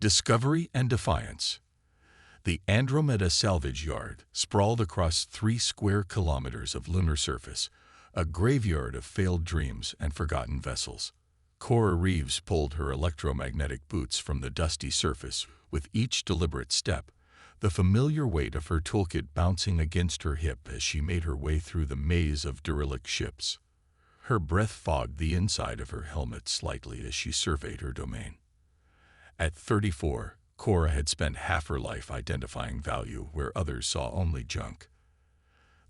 Discovery and defiance. The Andromeda salvage yard sprawled across 3 square kilometers of lunar surface, a graveyard of failed dreams and forgotten vessels. Cora Reeves pulled her electromagnetic boots from the dusty surface with each deliberate step, the familiar weight of her toolkit bouncing against her hip as she made her way through the maze of derelict ships. Her breath fogged the inside of her helmet slightly as she surveyed her domain. At 34, Cora had spent half her life identifying value where others saw only junk.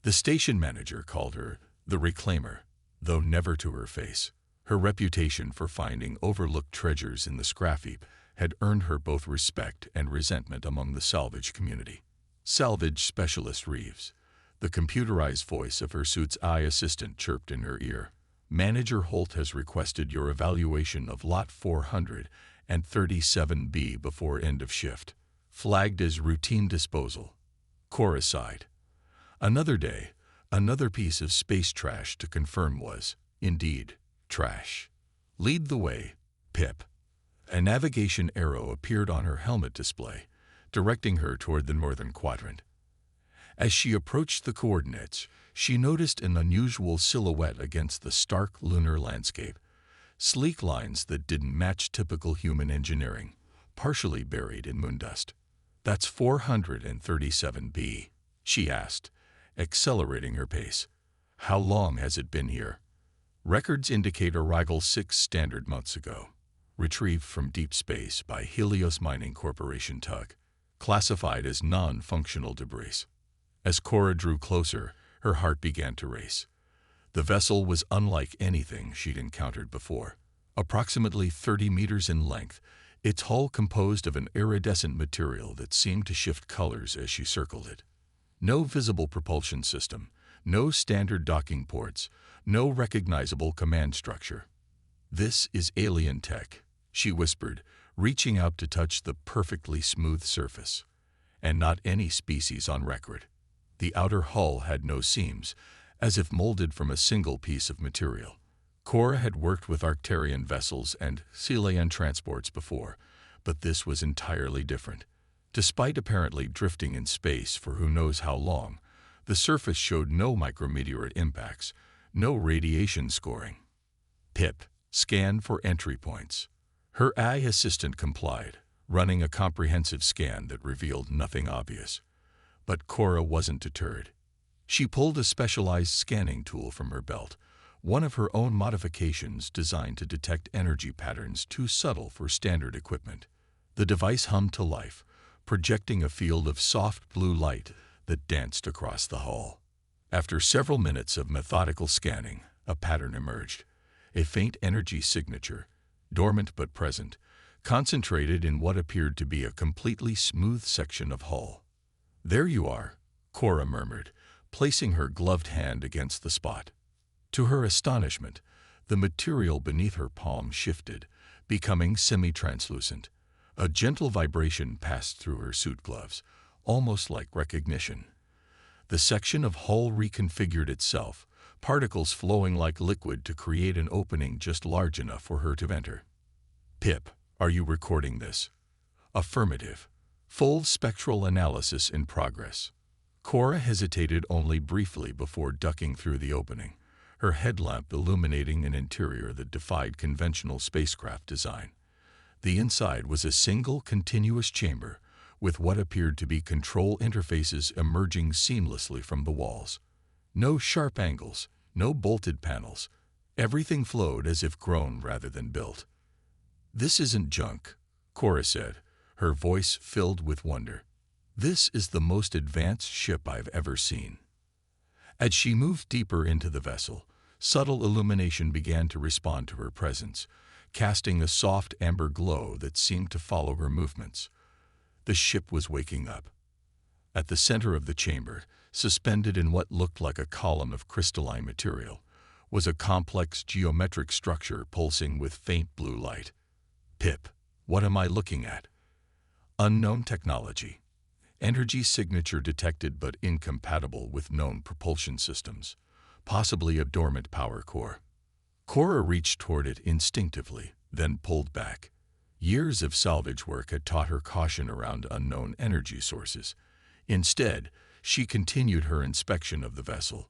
The station manager called her the Reclaimer, though never to her face. Her reputation for finding overlooked treasures in the scrap heap had earned her both respect and resentment among the salvage community. Salvage Specialist Reeves, the computerized voice of her suit's eye assistant, chirped in her ear. Manager Holt has requested your evaluation of Lot 437B before end of shift, flagged as routine disposal. Cora sighed. Another day, another piece of space trash to confirm was, indeed, trash. Lead the way, Pip. A navigation arrow appeared on her helmet display, directing her toward the northern quadrant. As she approached the coordinates, she noticed an unusual silhouette against the stark lunar landscape. Sleek lines that didn't match typical human engineering, partially buried in moondust. "That's 437B, she asked, accelerating her pace. "How long has it been here?" "Records indicate arrival 6 standard months ago. Retrieved from deep space by Helios Mining Corporation tug. Classified as non-functional debris." As Cora drew closer, her heart began to race. The vessel was unlike anything she'd encountered before. Approximately 30 meters in length, its hull composed of an iridescent material that seemed to shift colors as she circled it. No visible propulsion system, no standard docking ports, no recognizable command structure. "This is alien tech," she whispered, reaching out to touch the perfectly smooth surface. "And not any species on record." The outer hull had no seams, as if molded from a single piece of material. Cora had worked with Arcturian vessels and Selaean transports before, but this was entirely different. Despite apparently drifting in space for who knows how long, the surface showed no micrometeorite impacts, no radiation scoring. "Pip, scan for entry points." Her eye assistant complied, running a comprehensive scan that revealed nothing obvious. But Cora wasn't deterred. She pulled a specialized scanning tool from her belt, one of her own modifications designed to detect energy patterns too subtle for standard equipment. The device hummed to life, projecting a field of soft blue light that danced across the hull. After several minutes of methodical scanning, a pattern emerged. A faint energy signature, dormant but present, concentrated in what appeared to be a completely smooth section of hull. "There you are," Cora murmured, placing her gloved hand against the spot. To her astonishment, the material beneath her palm shifted, becoming semi-translucent. A gentle vibration passed through her suit gloves, almost like recognition. The section of hull reconfigured itself, particles flowing like liquid to create an opening just large enough for her to enter. "Pip, are you recording this?" "Affirmative. Full spectral analysis in progress." Cora hesitated only briefly before ducking through the opening, her headlamp illuminating an interior that defied conventional spacecraft design. The inside was a single continuous chamber, with what appeared to be control interfaces emerging seamlessly from the walls. No sharp angles, no bolted panels. Everything flowed as if grown rather than built. "This isn't junk," Cora said, her voice filled with wonder. "This is the most advanced ship I've ever seen." As she moved deeper into the vessel, subtle illumination began to respond to her presence, casting a soft amber glow that seemed to follow her movements. The ship was waking up. At the center of the chamber, suspended in what looked like a column of crystalline material, was a complex geometric structure pulsing with faint blue light. "Pip, what am I looking at?" "Unknown technology. Energy signature detected but incompatible with known propulsion systems. Possibly a dormant power core." Cora reached toward it instinctively, then pulled back. Years of salvage work had taught her caution around unknown energy sources. Instead, she continued her inspection of the vessel,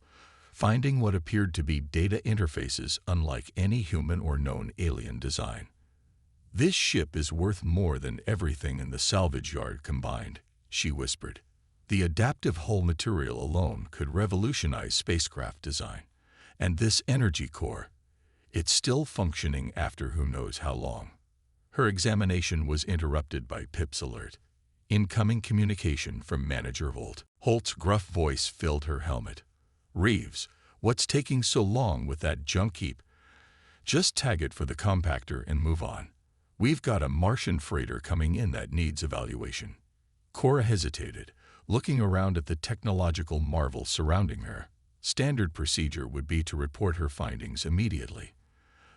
finding what appeared to be data interfaces unlike any human or known alien design. "This ship is worth more than everything in the salvage yard combined," she whispered. "The adaptive hull material alone could revolutionize spacecraft design. And this energy core, it's still functioning after who knows how long." Her examination was interrupted by Pip's alert. Incoming communication from Manager Holt. Holt's gruff voice filled her helmet. "Reeves, what's taking so long with that junk heap? Just tag it for the compactor and move on. We've got a Martian freighter coming in that needs evaluation." Cora hesitated, looking around at the technological marvel surrounding her. Standard procedure would be to report her findings immediately.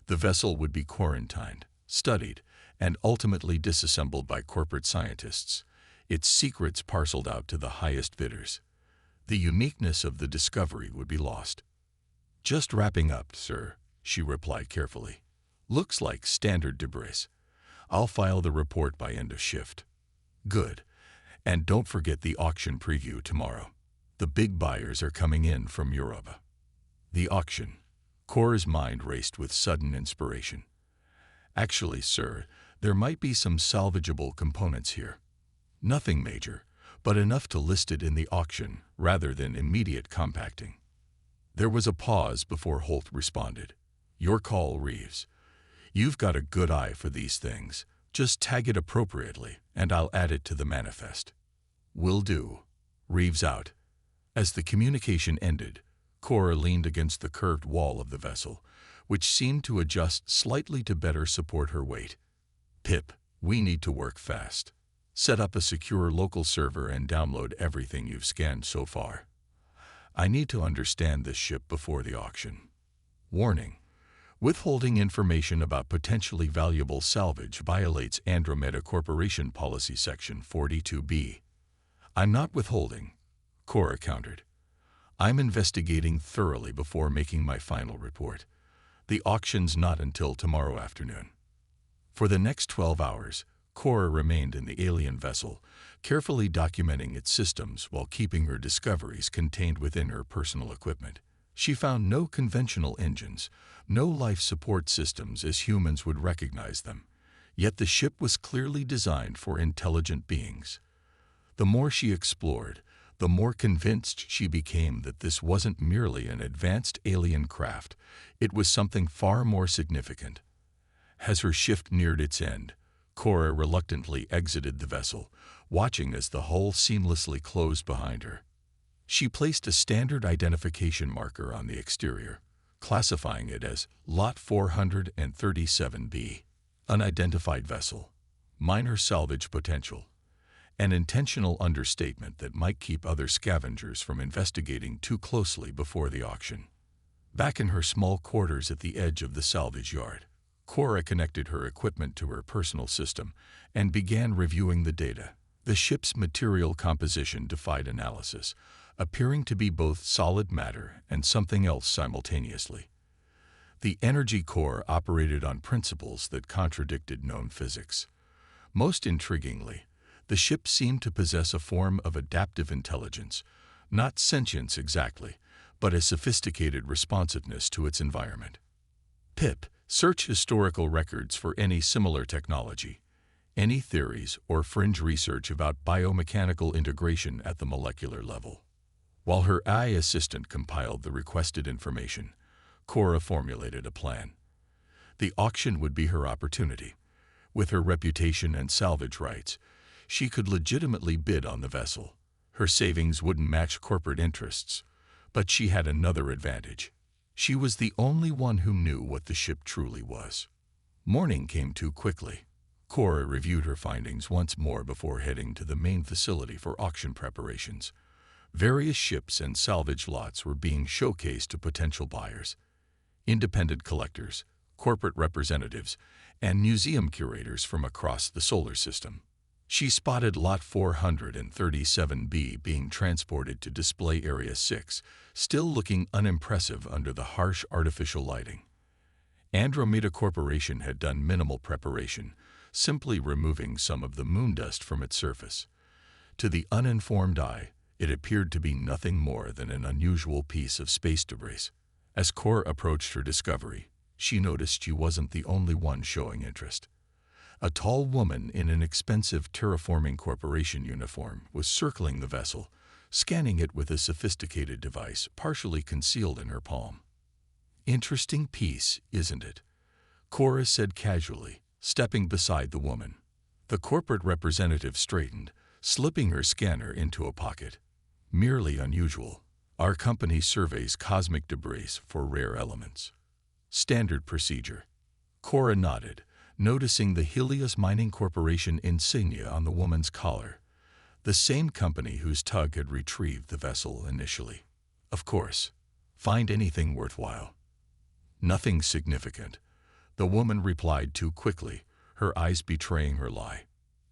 The vessel would be quarantined, studied, and ultimately disassembled by corporate scientists, its secrets parceled out to the highest bidders. The uniqueness of the discovery would be lost. "Just wrapping up, sir," she replied carefully. "Looks like standard debris. I'll file the report by end of shift." "Good. And don't forget the auction preview tomorrow. The big buyers are coming in from Europe." The auction. Cora's mind raced with sudden inspiration. "Actually, sir, there might be some salvageable components here. Nothing major, but enough to list it in the auction rather than immediate compacting." There was a pause before Holt responded. "Your call, Reeves. You've got a good eye for these things. Just tag it appropriately, and I'll add it to the manifest." "Will do." Reeves out. As the communication ended, Cora leaned against the curved wall of the vessel, which seemed to adjust slightly to better support her weight. "Pip, we need to work fast. Set up a secure local server and download everything you've scanned so far. I need to understand this ship before the auction. Warning: withholding information about potentially valuable salvage violates Andromeda Corporation Policy Section 42B. "I'm not withholding," Cora countered. "I'm investigating thoroughly before making my final report. The auction's not until tomorrow afternoon." For the next 12 hours, Cora remained in the alien vessel, carefully documenting its systems while keeping her discoveries contained within her personal equipment. She found no conventional engines, no life support systems as humans would recognize them, yet the ship was clearly designed for intelligent beings. The more she explored, the more convinced she became that this wasn't merely an advanced alien craft, it was something far more significant. As her shift neared its end, Cora reluctantly exited the vessel, watching as the hull seamlessly closed behind her. She placed a standard identification marker on the exterior, classifying it as Lot 437B, unidentified vessel, minor salvage potential, an intentional understatement that might keep other scavengers from investigating too closely before the auction. Back in her small quarters at the edge of the salvage yard, Cora connected her equipment to her personal system and began reviewing the data. The ship's material composition defied analysis, appearing to be both solid matter and something else simultaneously. The energy core operated on principles that contradicted known physics. Most intriguingly, the ship seemed to possess a form of adaptive intelligence, not sentience exactly, but a sophisticated responsiveness to its environment. "Pip, search historical records for any similar technology, any theories or fringe research about biomechanical integration at the molecular level." While her AI assistant compiled the requested information, Cora formulated a plan. The auction would be her opportunity. With her reputation and salvage rights, she could legitimately bid on the vessel. Her savings wouldn't match corporate interests, but she had another advantage. She was the only one who knew what the ship truly was. Morning came too quickly. Cora reviewed her findings once more before heading to the main facility for auction preparations. Various ships and salvage lots were being showcased to potential buyers. Independent collectors, corporate representatives, and museum curators from across the solar system. She spotted Lot 437B being transported to Display Area 6, still looking unimpressive under the harsh artificial lighting. Andromeda Corporation had done minimal preparation, simply removing some of the moon dust from its surface. To the uninformed eye, it appeared to be nothing more than an unusual piece of space debris. As Cora approached her discovery, she noticed she wasn't the only one showing interest. A tall woman in an expensive terraforming corporation uniform was circling the vessel, scanning it with a sophisticated device partially concealed in her palm. "Interesting piece, isn't it?" Cora said casually, stepping beside the woman. The corporate representative straightened, slipping her scanner into a pocket. "Merely unusual. Our company surveys cosmic debris for rare elements." "Standard procedure." Cora nodded, noticing the Helios Mining Corporation insignia on the woman's collar, the same company whose tug had retrieved the vessel initially. "Of course. Find anything worthwhile?" "Nothing significant," the woman replied too quickly, her eyes betraying her lie.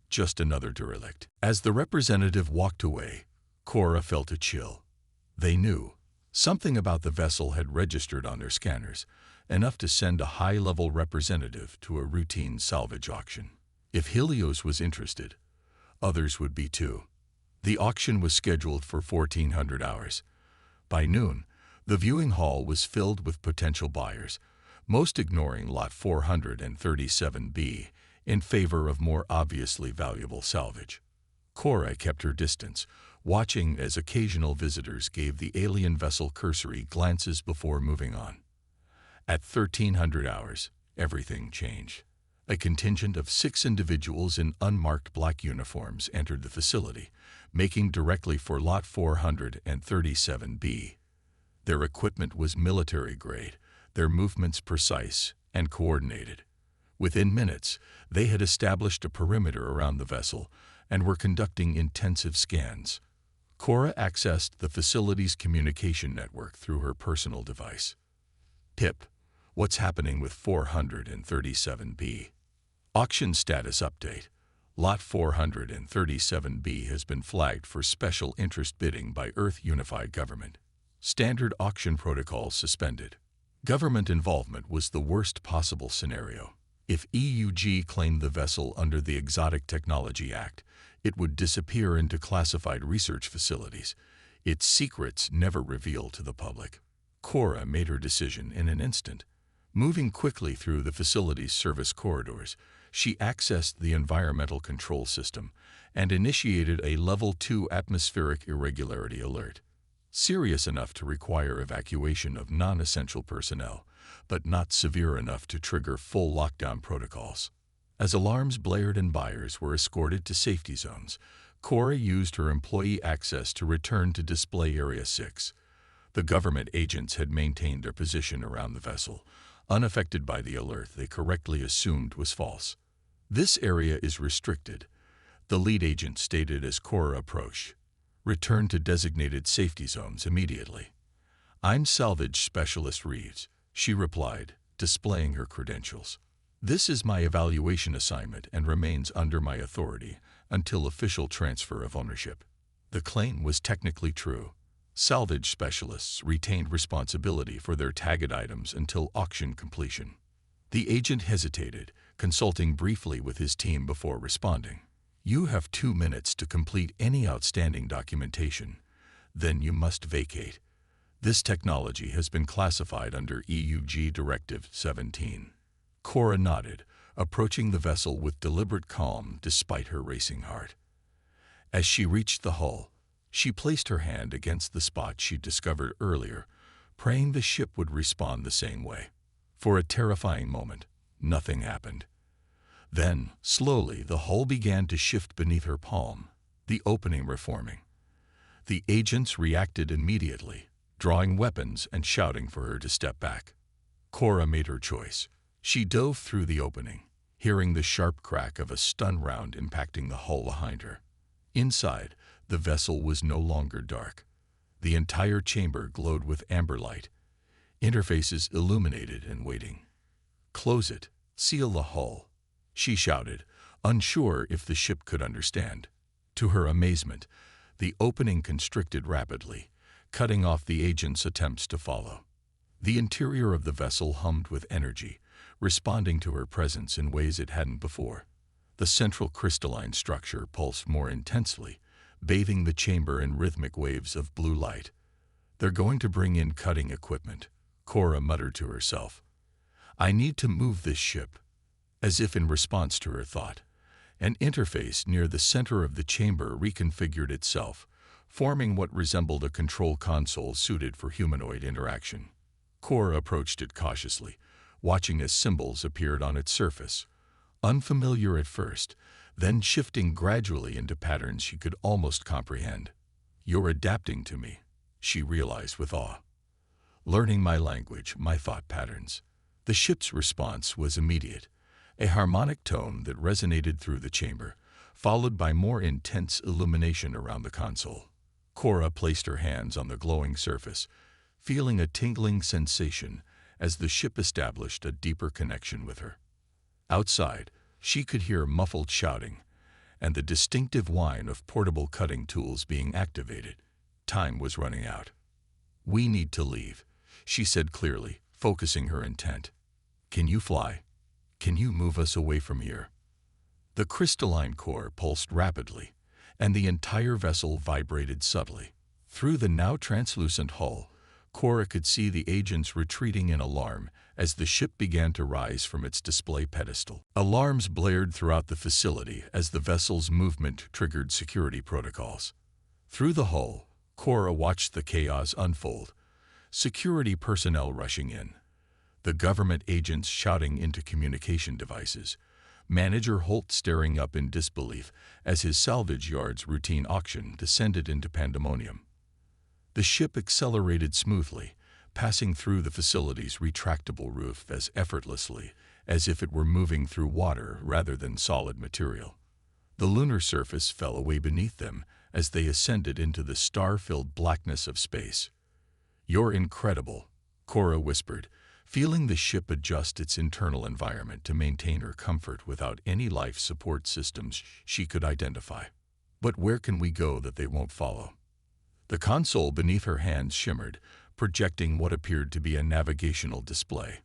"Just another derelict." As the representative walked away, Cora felt a chill. They knew. Something about the vessel had registered on their scanners, enough to send a high-level representative to a routine salvage auction. If Helios was interested, others would be too. The auction was scheduled for 1400 hours. By noon, the viewing hall was filled with potential buyers, most ignoring Lot 437B in favor of more obviously valuable salvage. Cora kept her distance, watching as occasional visitors gave the alien vessel cursory glances before moving on. At 1300 hours, everything changed. A contingent of 6 individuals in unmarked black uniforms entered the facility, making directly for Lot 437B. Their equipment was military-grade, their movements precise and coordinated. Within minutes, they had established a perimeter around the vessel and were conducting intensive scans. Cora accessed the facility's communication network through her personal device. "Pip, what's happening with 437B? Auction status update. Lot 437B has been flagged for special interest bidding by Earth Unified Government. Standard auction protocol suspended." Government involvement was the worst possible scenario. If EUG claimed the vessel under the Exotic Technology Act, it would disappear into classified research facilities, its secrets never revealed to the public. Cora made her decision in an instant. Moving quickly through the facility's service corridors, she accessed the environmental control system and initiated a Level 2 atmospheric irregularity alert. Serious enough to require evacuation of non-essential personnel, but not severe enough to trigger full lockdown protocols. As alarms blared and buyers were escorted to safety zones, Cora used her employee access to return to Display Area 6. The government agents had maintained their position around the vessel, unaffected by the alert they correctly assumed was false. "This area is restricted," the lead agent stated as Cora approached. "Return to designated safety zones immediately." "I'm Salvage Specialist Reeves," she replied, displaying her credentials. "This is my evaluation assignment and remains under my authority until official transfer of ownership." The claim was technically true. Salvage specialists retained responsibility for their tagged items until auction completion. The agent hesitated, consulting briefly with his team before responding. "You have 2 minutes to complete any outstanding documentation. Then you must vacate. This technology has been classified under EUG Directive 17. Cora nodded, approaching the vessel with deliberate calm despite her racing heart. As she reached the hull, she placed her hand against the spot she'd discovered earlier, praying the ship would respond the same way. For a terrifying moment, nothing happened. Then, slowly, the hull began to shift beneath her palm, the opening reforming. The agents reacted immediately, drawing weapons and shouting for her to step back. Cora made her choice. She dove through the opening, hearing the sharp crack of a stun round impacting the hull behind her. Inside, the vessel was no longer dark. The entire chamber glowed with amber light, interfaces illuminated and waiting. "Close it. Seal the hull," she shouted, unsure if the ship could understand. To her amazement, the opening constricted rapidly, cutting off the agent's attempts to follow. The interior of the vessel hummed with energy, responding to her presence in ways it hadn't before. The central crystalline structure pulsed more intensely, bathing the chamber in rhythmic waves of blue light. "They're going to bring in cutting equipment," Cora muttered to herself. "I need to move this ship." As if in response to her thought, an interface near the center of the chamber reconfigured itself, forming what resembled a control console suited for humanoid interaction. Cora approached it cautiously, watching as symbols appeared on its surface. Unfamiliar at first, then shifting gradually into patterns she could almost comprehend. "You're adapting to me," she realized with awe. "Learning my language, my thought patterns." The ship's response was immediate, a harmonic tone that resonated through the chamber, followed by more intense illumination around the console. Cora placed her hands on the glowing surface, feeling a tingling sensation as the ship established a deeper connection with her. Outside, she could hear muffled shouting and the distinctive whine of portable cutting tools being activated. Time was running out. "We need to leave," she said clearly, focusing her intent. "Can you fly? Can you move us away from here?" The crystalline core pulsed rapidly, and the entire vessel vibrated subtly. Through the now translucent hull, Cora could see the agents retreating in alarm as the ship began to rise from its display pedestal. Alarms blared throughout the facility as the vessel's movement triggered security protocols. Through the hull, Cora watched the chaos unfold, security personnel rushing in, the government agents shouting into communication devices, Manager Holt staring up in disbelief as his salvage yard's routine auction descended into pandemonium. The ship accelerated smoothly, passing through the facility's retractable roof as effortlessly as if it were moving through water rather than solid material. The lunar surface fell away beneath them as they ascended into the star-filled blackness of space. "You're incredible," Cora whispered, feeling the ship adjust its internal environment to maintain her comfort without any life support systems she could identify. "But where can we go that they won't follow?" The console beneath her hands shimmered, projecting what appeared to be a navigational display.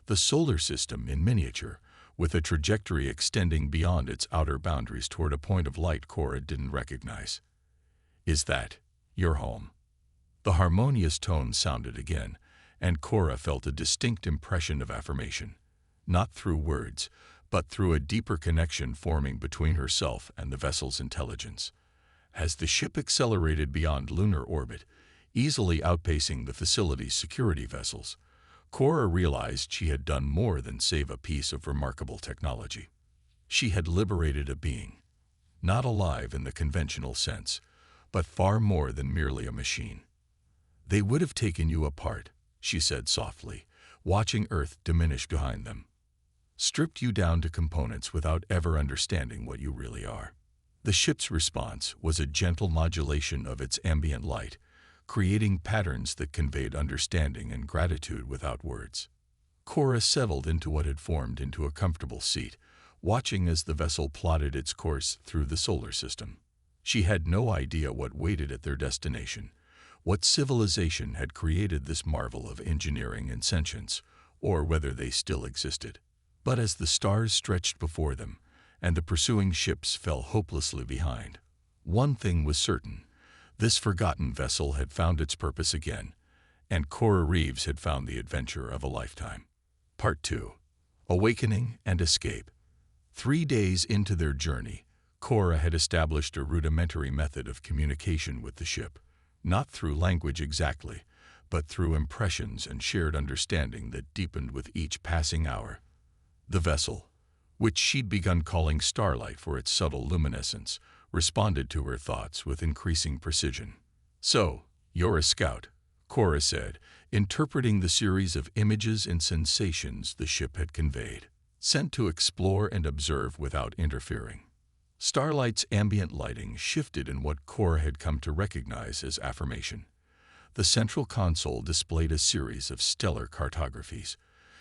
The solar system in miniature, with a trajectory extending beyond its outer boundaries toward a point of light Cora didn't recognize. "Is that your home?" The harmonious tone sounded again, and Cora felt a distinct impression of affirmation, not through words, but through a deeper connection forming between herself and the vessel's intelligence. As the ship accelerated beyond lunar orbit, easily outpacing the facility's security vessels, Cora realized she had done more than save a piece of remarkable technology. She had liberated a being, not alive in the conventional sense, but far more than merely a machine. "They would have taken you apart," she said softly, watching Earth diminish behind them. "Stripped you down to components without ever understanding what you really are." The ship's response was a gentle modulation of its ambient light, creating patterns that conveyed understanding and gratitude without words. Cora settled into what had formed into a comfortable seat, watching as the vessel plotted its course through the solar system. She had no idea what waited at their destination, what civilization had created this marvel of engineering and sentience, or whether they still existed. But as the stars stretched before them, and the pursuing ships fell hopelessly behind, one thing was certain: this forgotten vessel had found its purpose again, and Cora Reeves had found the adventure of a lifetime. Part 2. Awakening and Escape. 3 days into their journey, Cora had established a rudimentary method of communication with the ship, not through language exactly, but through impressions and shared understanding that deepened with each passing hour. The vessel, which she'd begun calling Starlight for its subtle luminescence, responded to her thoughts with increasing precision. "So, you're a scout," Cora said, interpreting the series of images and sensations the ship had conveyed, "sent to explore and observe without interfering." Starlight's ambient lighting shifted in what Cora had come to recognize as affirmation. The central console displayed a series of stellar cartographies,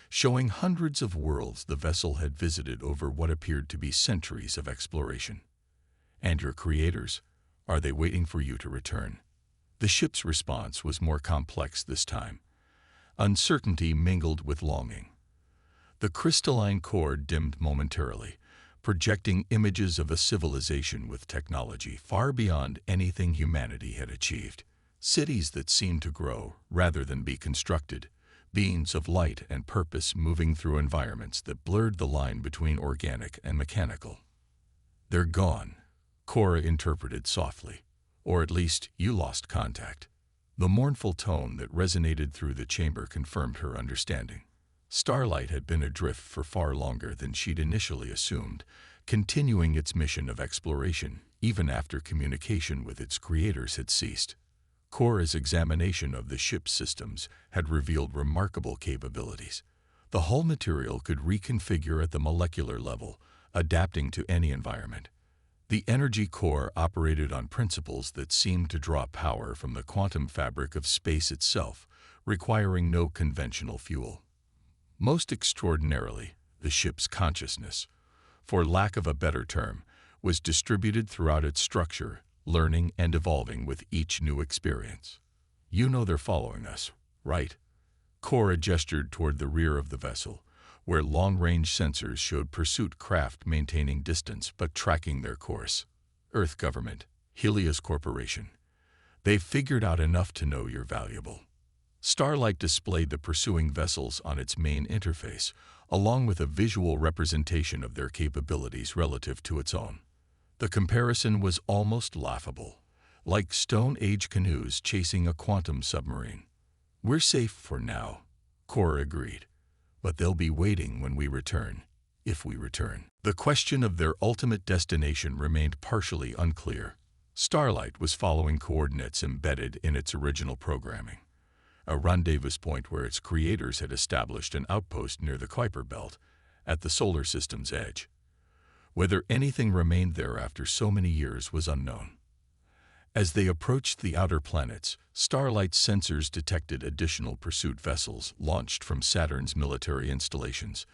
showing hundreds of worlds the vessel had visited over what appeared to be centuries of exploration. "And your creators, are they waiting for you to return?" The ship's response was more complex this time. Uncertainty mingled with longing. The crystalline core dimmed momentarily, projecting images of a civilization with technology far beyond anything humanity had achieved. Cities that seemed to grow rather than be constructed, beings of light and purpose moving through environments that blurred the line between organic and mechanical. "They're gone," Cora interpreted softly. "Or at least you lost contact." The mournful tone that resonated through the chamber confirmed her understanding. Starlight had been adrift for far longer than she'd initially assumed, continuing its mission of exploration even after communication with its creators had ceased. Cora's examination of the ship's systems had revealed remarkable capabilities. The hull material could reconfigure at the molecular level, adapting to any environment. The energy core operated on principles that seemed to draw power from the quantum fabric of space itself, requiring no conventional fuel. Most extraordinarily, the ship's consciousness, for lack of a better term, was distributed throughout its structure, learning and evolving with each new experience. "You know they're following us, right?" Cora gestured toward the rear of the vessel, where long-range sensors showed pursuit craft maintaining distance but tracking their course. "Earth government, Helios Corporation. They've figured out enough to know you're valuable." Starlight displayed the pursuing vessels on its main interface, along with a visual representation of their capabilities relative to its own. The comparison was almost laughable, like Stone Age canoes chasing a quantum submarine. "We're safe for now," Cora agreed, "but they'll be waiting when we return, if we return." The question of their ultimate destination remained partially unclear. Starlight was following coordinates embedded in its original programming, a rendezvous point where its creators had established an outpost near the Kuiper Belt, at the solar system's edge. Whether anything remained there after so many years was unknown. As they approached the outer planets, Starlight's sensors detected additional pursuit vessels launched from Saturn's military installations,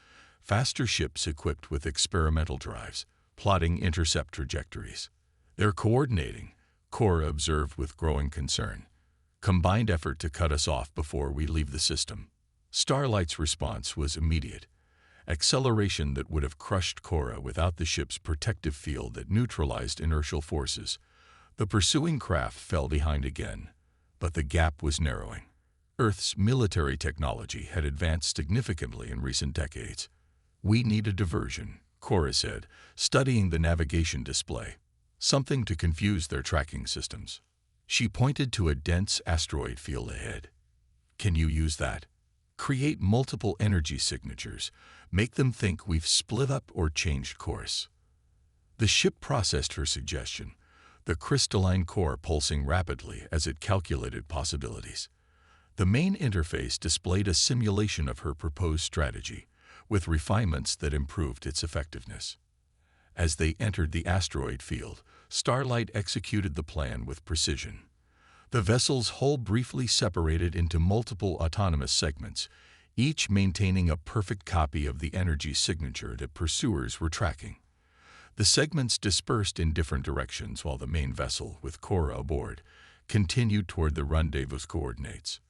faster ships equipped with experimental drives, plotting intercept trajectories. "They're coordinating," Cora observed with growing concern. "Combined effort to cut us off before we leave the system." Starlight's response was immediate. Acceleration that would have crushed Cora without the ship's protective field that neutralized inertial forces. The pursuing craft fell behind again, but the gap was narrowing. Earth's military technology had advanced significantly in recent decades. "We need a diversion," Cora said, studying the navigation display. "Something to confuse their tracking systems." She pointed to a dense asteroid field ahead. "Can you use that? Create multiple energy signatures, make them think we've split up or changed course." The ship processed her suggestion, the crystalline core pulsing rapidly as it calculated possibilities. The main interface displayed a simulation of her proposed strategy, with refinements that improved its effectiveness. As they entered the asteroid field, Starlight executed the plan with precision. The vessel's hull briefly separated into multiple autonomous segments, each maintaining a perfect copy of the energy signature that pursuers were tracking. The segments dispersed in different directions while the main vessel, with Cora aboard, continued toward the rendezvous coordinates.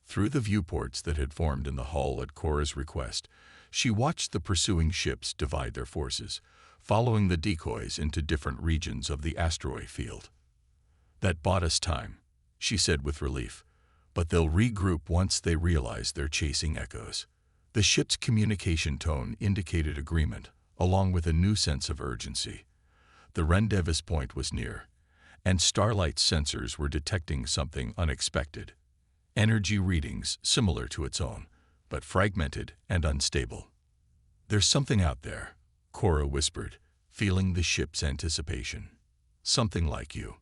Through the viewports that had formed in the hull at Cora's request, she watched the pursuing ships divide their forces, following the decoys into different regions of the asteroid field. "That bought us time," she said with relief, "but they'll regroup once they realize they're chasing echoes." The ship's communication tone indicated agreement, along with a new sense of urgency. The rendezvous point was near, and Starlight's sensors were detecting something unexpected. Energy readings similar to its own, but fragmented and unstable. "There's something out there," Cora whispered, feeling the ship's anticipation. "Something like you."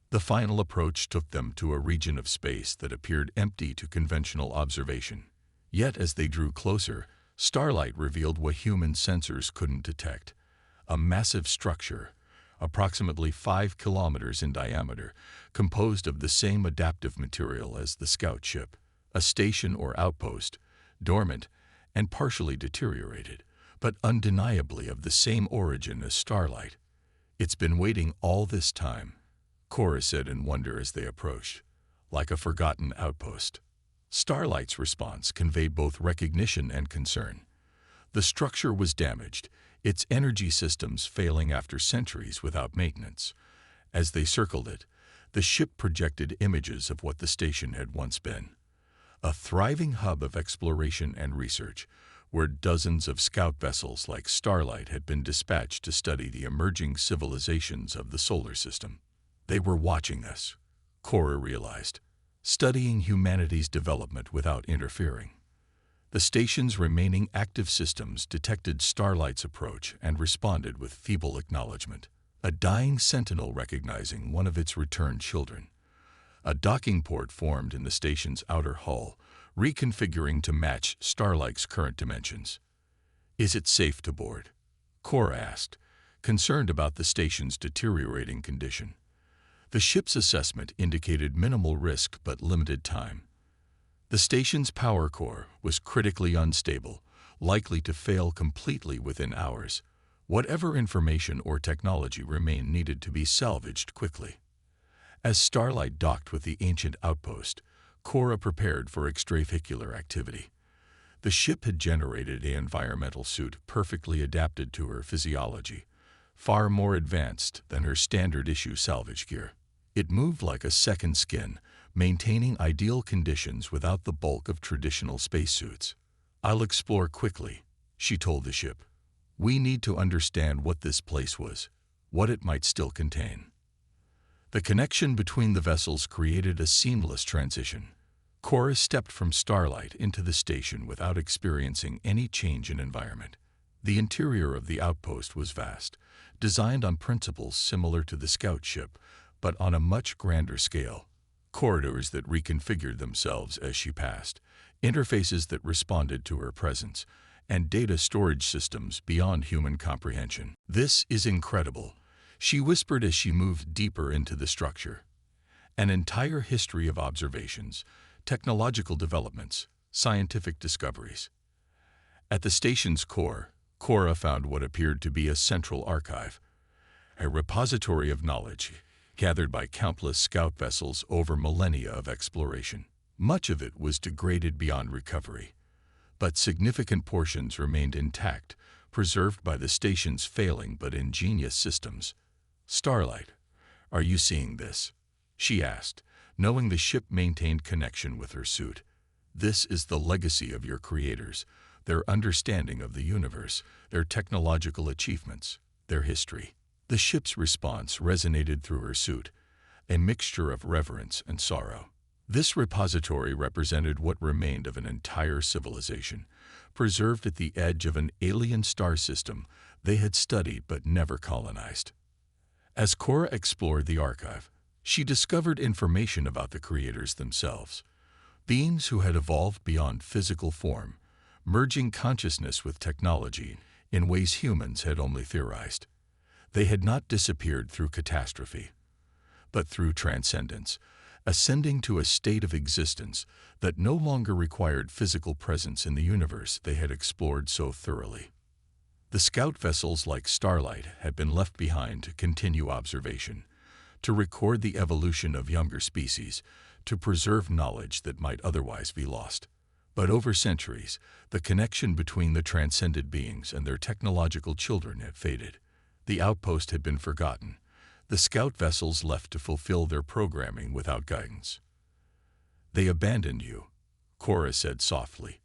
The final approach took them to a region of space that appeared empty to conventional observation. Yet as they drew closer, Starlight revealed what human sensors couldn't detect: a massive structure, approximately 5 kilometers in diameter, composed of the same adaptive material as the scout ship, a station or outpost, dormant and partially deteriorated, but undeniably of the same origin as Starlight. "It's been waiting all this time," Cora said in wonder as they approached, "like a forgotten outpost." Starlight's response conveyed both recognition and concern. The structure was damaged, its energy systems failing after centuries without maintenance. As they circled it, the ship projected images of what the station had once been. A thriving hub of exploration and research, where dozens of scout vessels like Starlight had been dispatched to study the emerging civilizations of the solar system. They were watching us, Cora realized, studying humanity's development without interfering. The station's remaining active systems detected Starlight's approach and responded with feeble acknowledgement, a dying sentinel recognizing one of its returned children. A docking port formed in the station's outer hull, reconfiguring to match Starlight's current dimensions. "Is it safe to board?" Cora asked, concerned about the station's deteriorating condition. The ship's assessment indicated minimal risk but limited time. The station's power core was critically unstable, likely to fail completely within hours. Whatever information or technology remained needed to be salvaged quickly. As Starlight docked with the ancient outpost, Cora prepared for extravehicular activity. The ship had generated an environmental suit perfectly adapted to her physiology, far more advanced than her standard-issue salvage gear. It moved like a second skin, maintaining ideal conditions without the bulk of traditional spacesuits. "I'll explore quickly," she told the ship. "We need to understand what this place was, what it might still contain." The connection between the vessels created a seamless transition. Cora stepped from Starlight into the station without experiencing any change in environment. The interior of the outpost was vast, designed on principles similar to the scout ship, but on a much grander scale. Corridors that reconfigured themselves as she passed, interfaces that responded to her presence, and data storage systems beyond human comprehension. "This is incredible," she whispered as she moved deeper into the structure. An entire history of observations, technological developments, scientific discoveries. At the station's core, Cora found what appeared to be a central archive, a repository of knowledge gathered by countless scout vessels over millennia of exploration. Much of it was degraded beyond recovery, but significant portions remained intact, preserved by the station's failing but ingenious systems. "Starlight, are you seeing this?" she asked, knowing the ship maintained connection with her suit. "This is the legacy of your creators, their understanding of the universe, their technological achievements, their history." The ship's response resonated through her suit, a mixture of reverence and sorrow. This repository represented what remained of an entire civilization, preserved at the edge of an alien star system they had studied but never colonized. As Cora explored the archive, she discovered information about the creators themselves, beings who had evolved beyond physical form, merging consciousness with technology in ways humans had only theorized. They had not disappeared through catastrophe, but through transcendence, ascending to a state of existence that no longer required physical presence in the universe they had explored so thoroughly. The scout vessels like Starlight had been left behind to continue observation, to record the evolution of younger species, to preserve knowledge that might otherwise be lost. But over centuries, the connection between the transcended beings and their technological children had faded. The outpost had been forgotten, the scout vessels left to fulfill their programming without guidance. "They abandoned you," Cora said softly,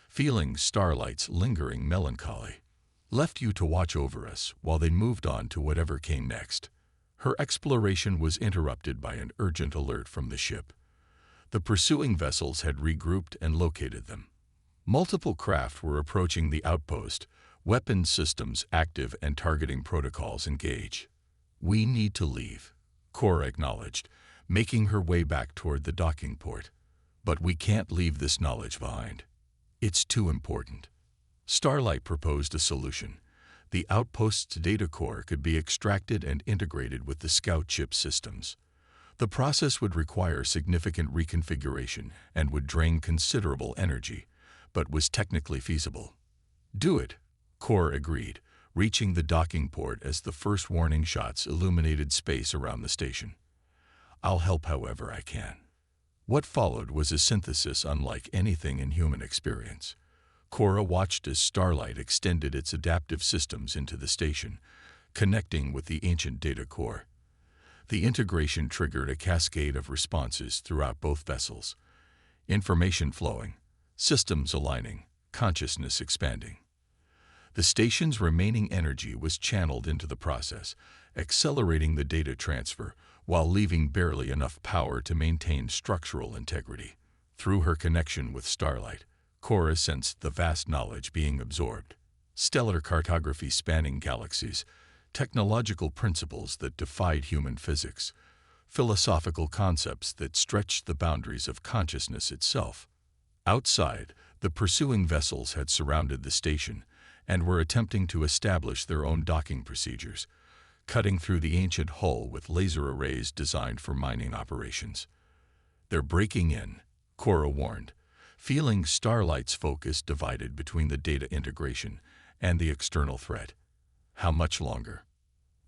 feeling Starlight's lingering melancholy. "Left you to watch over us while they moved on to whatever came next." Her exploration was interrupted by an urgent alert from the ship. The pursuing vessels had regrouped and located them. Multiple craft were approaching the outpost, weapons systems active and targeting protocols engaged. "We need to leave," Cora acknowledged, making her way back toward the docking port. "But we can't leave this knowledge behind. It's too important." Starlight proposed a solution. The outpost's data core could be extracted and integrated with the scout ship systems. The process would require significant reconfiguration and would drain considerable energy, but was technically feasible. "Do it," Cora agreed, reaching the docking port as the first warning shots illuminated space around the station. "I'll help however I can." What followed was a synthesis unlike anything in human experience. Cora watched as Starlight extended its adaptive systems into the station, connecting with the ancient data core. The integration triggered a cascade of responses throughout both vessels. Information flowing, systems aligning, consciousness expanding. The station's remaining energy was channeled into the process, accelerating the data transfer while leaving barely enough power to maintain structural integrity. Through her connection with Starlight, Cora sensed the vast knowledge being absorbed. Stellar cartography spanning galaxies, technological principles that defied human physics, philosophical concepts that stretched the boundaries of consciousness itself. Outside, the pursuing vessels had surrounded the station and were attempting to establish their own docking procedures, cutting through the ancient hull with laser arrays designed for mining operations. "They're breaking in," Cora warned, feeling Starlight's focus divided between the data integration and the external threat. How much longer?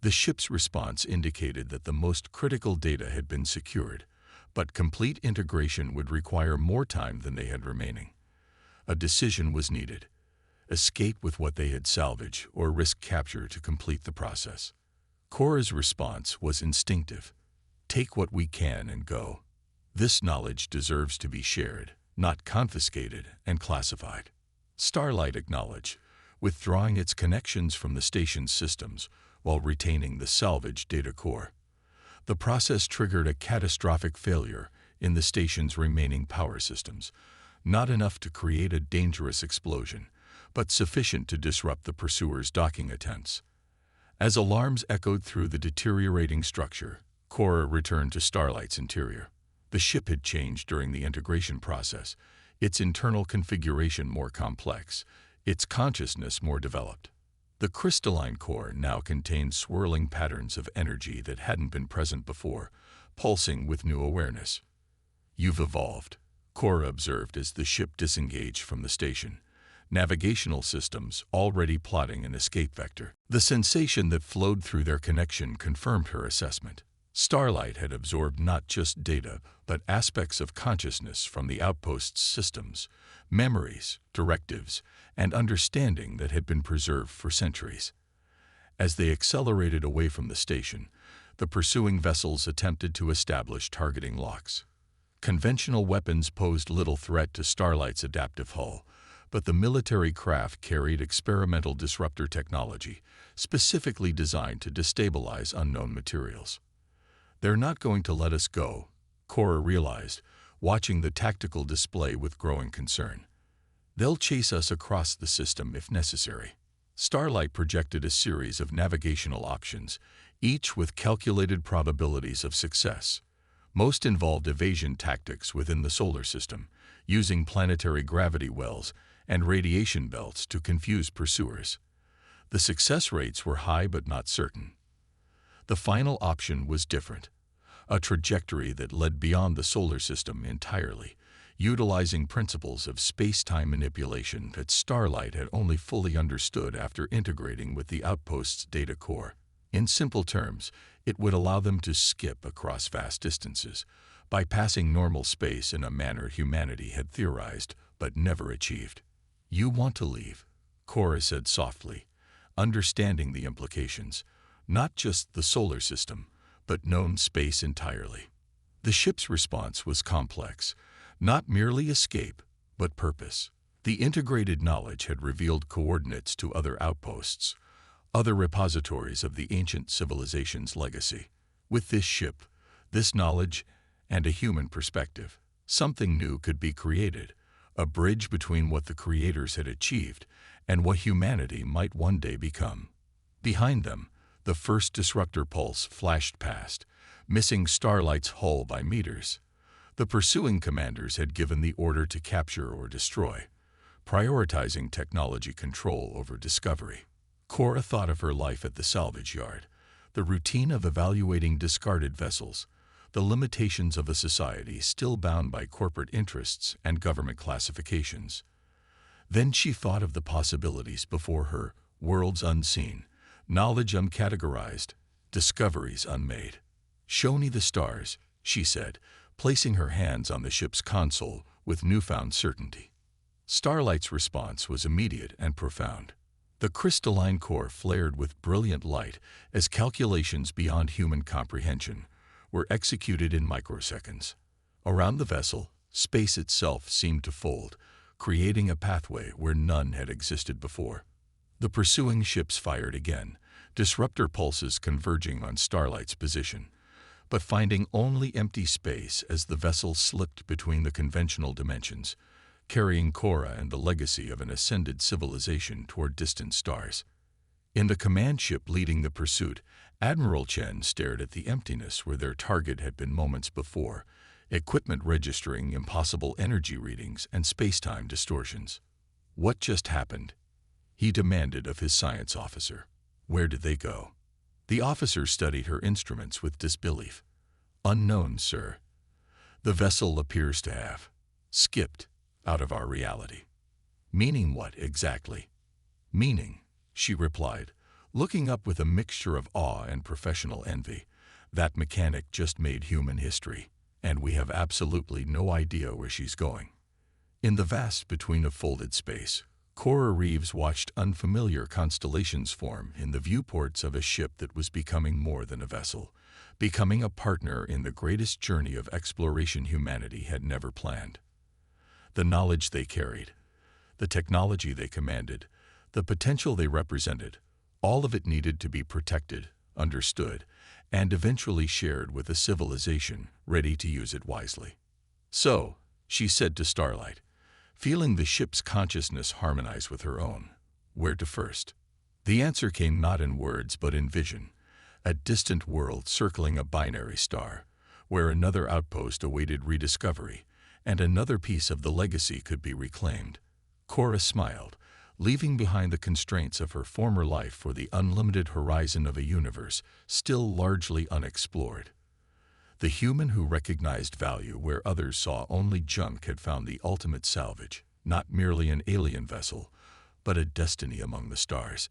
The ship's response indicated that the most critical data had been secured, but complete integration would require more time than they had remaining. A decision was needed: escape with what they had salvaged or risk capture to complete the process. Cora's response was instinctive: take what we can and go. This knowledge deserves to be shared, not confiscated and classified. Starlight acknowledged, withdrawing its connections from the station's systems while retaining the salvaged data core. The process triggered a catastrophic failure in the station's remaining power systems, not enough to create a dangerous explosion, but sufficient to disrupt the pursuers' docking attempts. As alarms echoed through the deteriorating structure, Cora returned to Starlight's interior. The ship had changed during the integration process, its internal configuration more complex, its consciousness more developed. The crystalline core now contained swirling patterns of energy that hadn't been present before, pulsing with new awareness. "You've evolved," Cora observed as the ship disengaged from the station, navigational systems already plotting an escape vector. The sensation that flowed through their connection confirmed her assessment. Starlight had absorbed not just data, but aspects of consciousness from the outpost's systems, memories, directives, and understanding that had been preserved for centuries. As they accelerated away from the station, the pursuing vessels attempted to establish targeting locks. Conventional weapons posed little threat to Starlight's adaptive hull, but the military craft carried experimental disruptor technology, specifically designed to destabilize unknown materials. "They're not going to let us go," Cora realized, watching the tactical display with growing concern. "They'll chase us across the system if necessary." Starlight projected a series of navigational options, each with calculated probabilities of success. Most involved evasion tactics within the solar system, using planetary gravity wells and radiation belts to confuse pursuers. The success rates were high but not certain. The final option was different: a trajectory that led beyond the solar system entirely, utilizing principles of space-time manipulation that Starlight had only fully understood after integrating with the outpost's data core. In simple terms, it would allow them to skip across vast distances, bypassing normal space in a manner humanity had theorized but never achieved. "You want to leave," Cora said softly, understanding the implications: not just the solar system, but known space entirely. The ship's response was complex, not merely escape, but purpose. The integrated knowledge had revealed coordinates to other outposts, other repositories of the ancient civilization's legacy. With this ship, this knowledge, and a human perspective, something new could be created, a bridge between what the creators had achieved and what humanity might one day become. Behind them, the first disruptor pulse flashed past, missing Starlight's hull by meters. The pursuing commanders had given the order to capture or destroy, prioritizing technology control over discovery. Cora thought of her life at the salvage yard, the routine of evaluating discarded vessels, the limitations of a society still bound by corporate interests and government classifications. Then she thought of the possibilities before her: worlds unseen, knowledge uncategorized, discoveries unmade. "Show me the stars," she said, placing her hands on the ship's console with newfound certainty. Starlight's response was immediate and profound. The crystalline core flared with brilliant light as calculations beyond human comprehension were executed in microseconds. Around the vessel, space itself seemed to fold, creating a pathway where none had existed before. The pursuing ships fired again, disruptor pulses converging on Starlight's position, but finding only empty space as the vessel slipped between the conventional dimensions, carrying Cora and the legacy of an ascended civilization toward distant stars. In the command ship leading the pursuit, Admiral Chen stared at the emptiness where their target had been moments before, equipment registering impossible energy readings and space-time distortions. What just happened? He demanded of his science officer. Where did they go? The officer studied her instruments with disbelief. Unknown, sir. The vessel appears to have skipped out of our reality. Meaning what exactly? Meaning, she replied, looking up with a mixture of awe and professional envy. That mechanic just made human history, and we have absolutely no idea where she's going. In the vast between of folded space, Cora Reeves watched unfamiliar constellations form in the viewports of a ship that was becoming more than a vessel, becoming a partner in the greatest journey of exploration humanity had never planned. The knowledge they carried, the technology they commanded, the potential they represented, all of it needed to be protected, understood, and eventually shared with a civilization ready to use it wisely. So, she said to Starlight, feeling the ship's consciousness harmonize with her own, where to first? The answer came not in words but in vision, a distant world circling a binary star, where another outpost awaited rediscovery, and another piece of the legacy could be reclaimed. Cora smiled, leaving behind the constraints of her former life for the unlimited horizon of a universe still largely unexplored. The human who recognized value where others saw only junk had found the ultimate salvage, not merely an alien vessel, but a destiny among the stars.